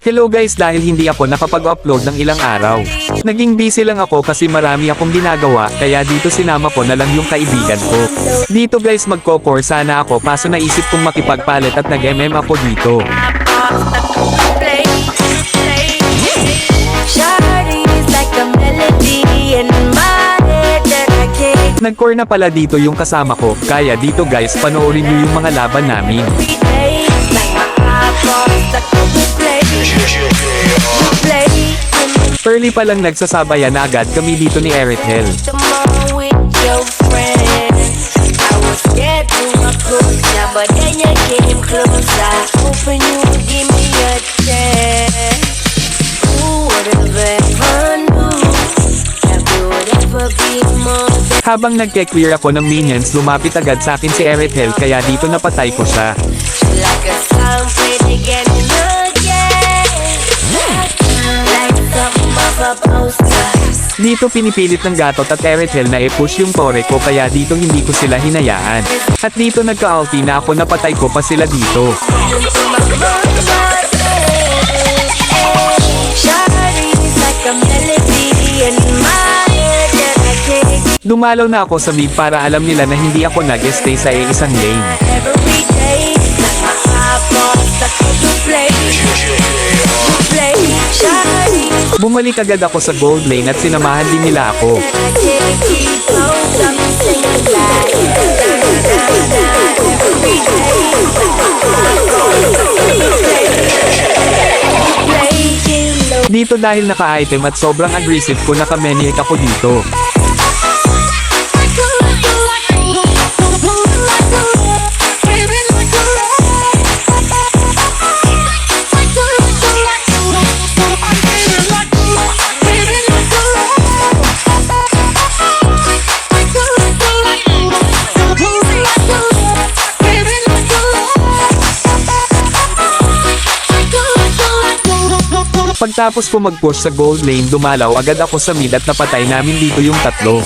Hello guys, dahil hindi ako nakapag-upload ng ilang araw. Naging busy lang ako kasi marami akong ginagawa, kaya dito sinama ko na lang yung kaibigan ko. Dito guys magko-core sana ako kaso naisip kong makipagpalit at nag-MM ako dito. Nag-core na pala dito yung kasama ko, kaya dito guys panoorin nyo yung mga laban namin. Early pa lang nagsasabayan na agad kami dito ni Erethel. Habang nagke-clear ako ng minions, lumapit agad sa akin si Erethel kaya dito napatay ko siya. Dito pinipilit ng Gatot at Erethel na i-push yung tore ko kaya dito hindi ko sila hinayaan. At dito nagka-ulti na ako, napatay ko pa sila dito. Dumalaw na ako sa mid para alam nila na hindi ako nag-stay sa isang lane. Bumalik agad ako sa gold lane at sinamahan din nila ako. Dito dahil naka-item at sobrang aggressive ko, naka-maniac ako dito. Pagtapos ko mag-push sa gold lane, dumalaw agad ako sa mid at napatay namin dito yung tatlo.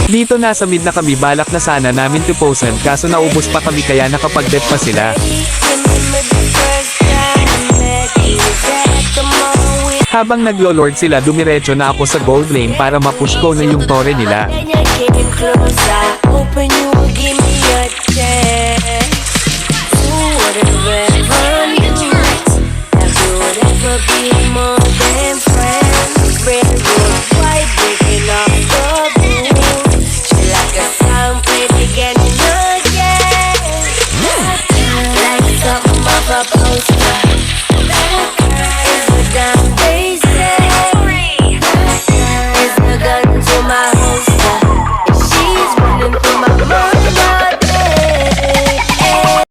Dito nasa mid na kami, balak na sana namin tuposan kaso naubos pa kami kaya nakapag-death pa sila. Habang naglo-lord sila, dumiretso na ako sa gold lane para ma-push ko na yung tore nila.